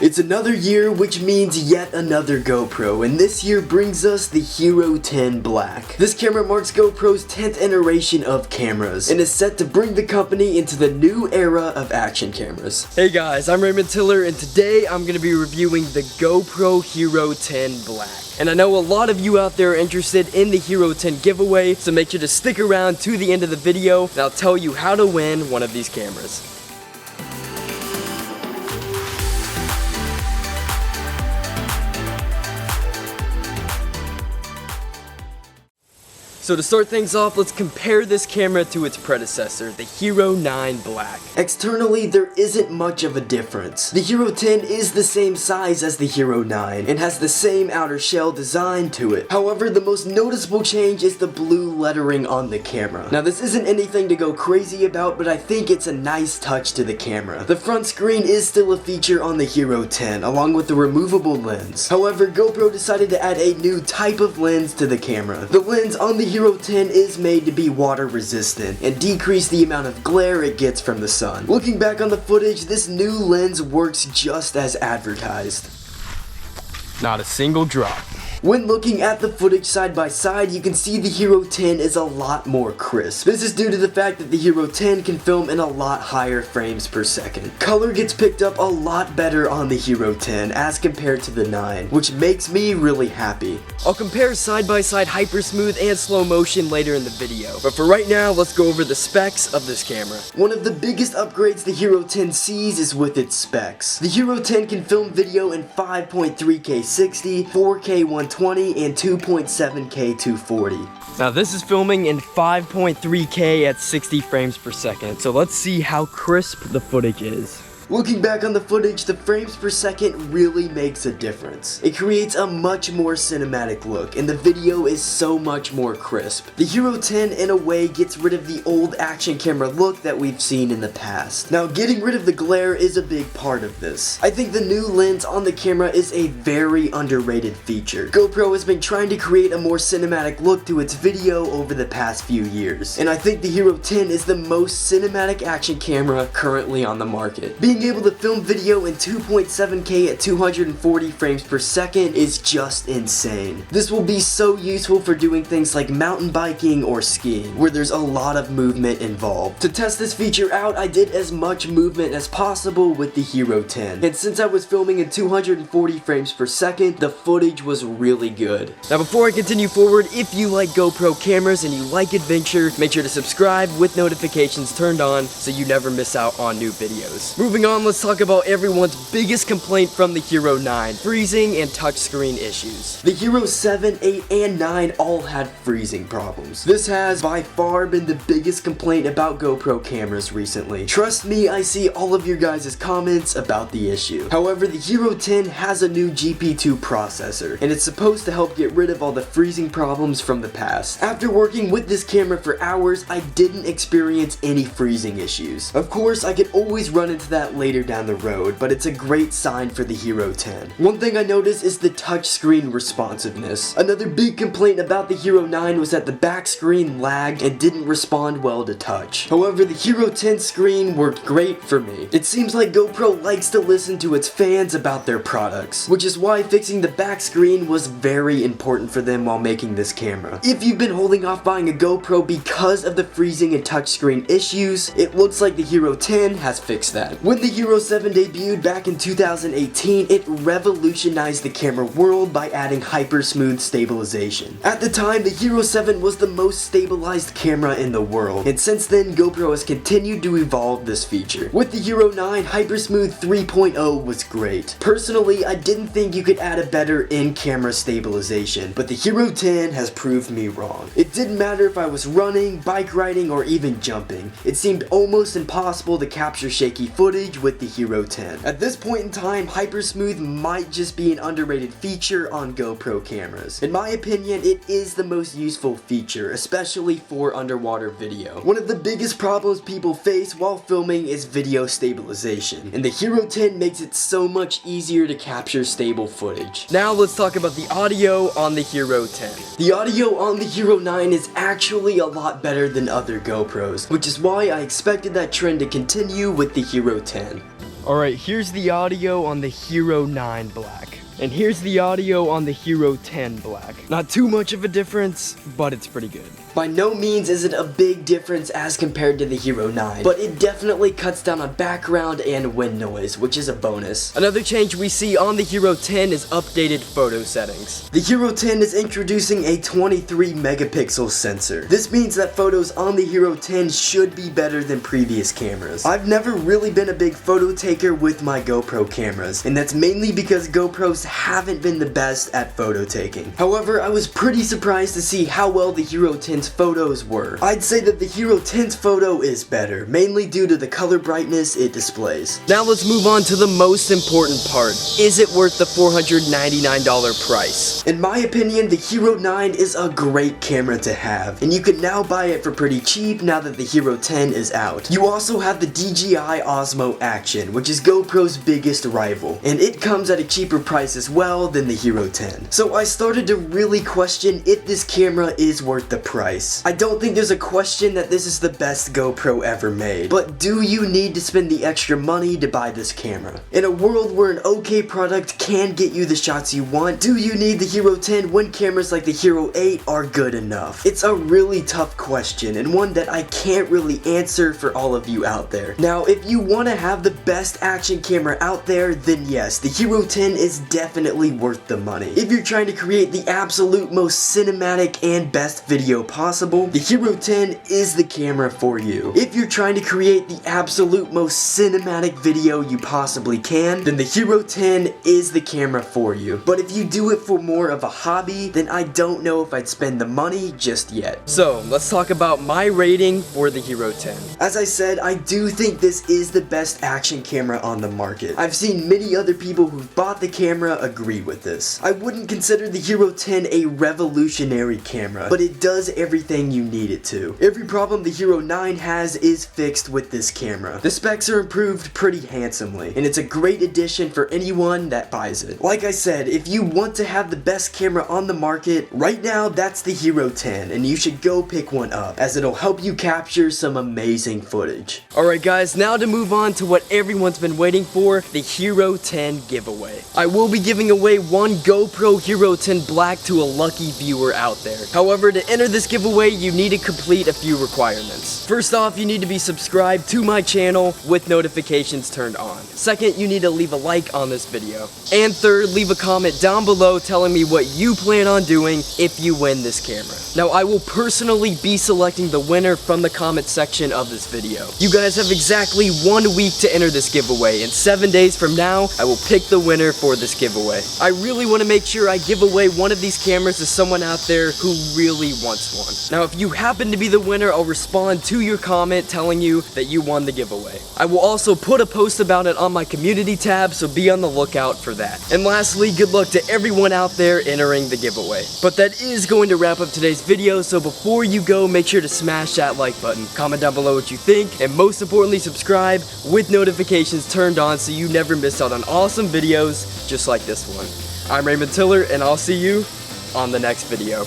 It's another year, which means yet another GoPro, and this year brings us the Hero 10 Black. This camera marks GoPro's 10th iteration of cameras, and is set to bring the company into the new era of action cameras. Hey guys, I'm Raymond Tiller, and today I'm going to be reviewing the GoPro Hero 10 Black. And I know a lot of you out there are interested in the Hero 10 giveaway, so make sure to stick around to the end of the video, and I'll tell you how to win one of these cameras. So to start things off, let's compare this camera to its predecessor, the Hero 9 Black. Externally, there isn't much of a difference. The Hero 10 is the same size as the Hero 9, and has the same outer shell design to it. However, the most noticeable change is the blue lettering on the camera. Now this isn't anything to go crazy about, but I think it's a nice touch to the camera. The front screen is still a feature on the Hero 10, along with the removable lens. However, GoPro decided to add a new type of lens to the camera. The lens on the Hero 10 is made to be water resistant and decrease the amount of glare it gets from the sun. Looking back on the footage, this new lens works just as advertised. Not a single drop. When looking at the footage side by side, you can see the Hero 10 is a lot more crisp. This is due to the fact that the Hero 10 can film in a lot higher frames per second. Color gets picked up a lot better on the Hero 10 as compared to the 9, which makes me really happy. I'll compare side by side Hypersmooth and slow motion later in the video, but for right now, let's go over the specs of this camera. One of the biggest upgrades the Hero 10 sees is with its specs. The Hero 10 can film video in 5.3K 60, 4K 120, and 2.7K 240. Now this is filming in 5.3K at 60 frames per second, so let's see how crisp the footage is. Looking back on the footage, the frames per second really makes a difference. It creates a much more cinematic look, and the video is so much more crisp. The Hero 10 in a way gets rid of the old action camera look that we've seen in the past. Now getting rid of the glare is a big part of this. I think the new lens on the camera is a very underrated feature. GoPro has been trying to create a more cinematic look to its video over the past few years, and I think the Hero 10 is the most cinematic action camera currently on the market. Being able to film video in 2.7K at 240 frames per second is just insane. This will be so useful for doing things like mountain biking or skiing, where there's a lot of movement involved. To test this feature out, I did as much movement as possible with the Hero 10, and since I was filming in 240 frames per second, the footage was really good. Now before I continue forward, if you like GoPro cameras and you like adventure, make sure to subscribe with notifications turned on so you never miss out on new videos. Moving on, let's talk about everyone's biggest complaint from the Hero 9, freezing and touchscreen issues. The Hero 7, 8, and 9 all had freezing problems. This has by far been the biggest complaint about GoPro cameras recently. Trust me, I see all of your guys' comments about the issue. However, the Hero 10 has a new GP2 processor, and it's supposed to help get rid of all the freezing problems from the past. After working with this camera for hours, I didn't experience any freezing issues. Of course, I could always run into that later down the road, but it's a great sign for the Hero 10. One thing I noticed is the touchscreen responsiveness. Another big complaint about the Hero 9 was that the back screen lagged and didn't respond well to touch. However, the Hero 10 screen worked great for me. It seems like GoPro likes to listen to its fans about their products, which is why fixing the back screen was very important for them while making this camera. If you've been holding off buying a GoPro because of the freezing and touchscreen issues, it looks like the Hero 10 has fixed that. When the Hero 7 debuted back in 2018, it revolutionized the camera world by adding Hypersmooth stabilization. At the time, the Hero 7 was the most stabilized camera in the world, and since then, GoPro has continued to evolve this feature. With the Hero 9, Hypersmooth 3.0 was great. Personally, I didn't think you could add a better in-camera stabilization, but the Hero 10 has proved me wrong. It didn't matter if I was running, bike riding, or even jumping. It seemed almost impossible to capture shaky footage with the Hero 10. At this point in time, Hypersmooth might just be an underrated feature on GoPro cameras. In my opinion, it is the most useful feature, especially for underwater video. One of the biggest problems people face while filming is video stabilization, and the Hero 10 makes it so much easier to capture stable footage. Now let's talk about the audio on the Hero 10. The audio on the Hero 9 is actually a lot better than other GoPros, which is why I expected that trend to continue with the Hero 10. Alright, here's the audio on the Hero 9 Black. And here's the audio on the Hero 10 Black. Not too much of a difference, but it's pretty good. By no means is it a big difference as compared to the Hero 9, but it definitely cuts down on background and wind noise, which is a bonus. Another change we see on the Hero 10 is updated photo settings. The Hero 10 is introducing a 23 megapixel sensor. This means that photos on the Hero 10 should be better than previous cameras. I've never really been a big photo taker with my GoPro cameras, and that's mainly because GoPros haven't been the best at photo taking. However, I was pretty surprised to see how well the Hero 10's photos were. I'd say that the Hero 10's photo is better, mainly due to the color brightness it displays. Now let's move on to the most important part. Is it worth the $499 price? In my opinion, the Hero 9 is a great camera to have, and you can now buy it for pretty cheap now that the Hero 10 is out. You also have the DJI Osmo Action, which is GoPro's biggest rival, and it comes at a cheaper price as well than the Hero 10. So I started to really question if this camera is worth the price. I don't think there's a question that this is the best GoPro ever made, but do you need to spend the extra money to buy this camera? In a world where an okay product can get you the shots you want, do you need the Hero 10 when cameras like the Hero 8 are good enough? It's a really tough question, and one that I can't really answer for all of you out there. Now, if you want to have the best action camera out there, then yes, the Hero 10 is definitely worth the money. If you're trying to create the absolute most cinematic and best video possible, the Hero 10 is the camera for you. If you're trying to create the absolute most cinematic video you possibly can, then the Hero 10 is the camera for you. But if you do it for more of a hobby, then I don't know if I'd spend the money just yet. So let's talk about my rating for the Hero 10. As I said, I do think this is the best action camera on the market. I've seen many other people who've bought the camera agree with this. I wouldn't consider the Hero 10 a revolutionary camera, but it does everything you need it to. Every problem the Hero 9 has is fixed with this camera. The specs are improved pretty handsomely, and it's a great addition for anyone that buys it. Like I said, if you want to have the best camera on the market, right now that's the Hero 10, and you should go pick one up, as it'll help you capture some amazing footage. Alright guys, now to move on to what everyone's been waiting for, the Hero 10 giveaway. I will be giving away one GoPro Hero 10 Black to a lucky viewer out there. However, to enter this giveaway, you need to complete a few requirements. First off, you need to be subscribed to my channel with notifications turned on. Second, you need to leave a like on this video. And third, leave a comment down below telling me what you plan on doing if you win this camera. Now, I will personally be selecting the winner from the comment section of this video. You guys have exactly 1 week to enter this giveaway, and 7 days from now, I will pick the winner for this giveaway. I really want to make sure I give away one of these cameras to someone out there who really wants one. Now, if you happen to be the winner, I'll respond to your comment telling you that you won the giveaway. I will also put a post about it on my community tab, so be on the lookout for that. And lastly, good luck to everyone out there entering the giveaway. But that is going to wrap up today's video, so before you go, make sure to smash that like button, comment down below what you think, and most importantly, subscribe with notifications turned on so you never miss out on awesome videos just like this one. I'm Raymond Tiller, and I'll see you on the next video.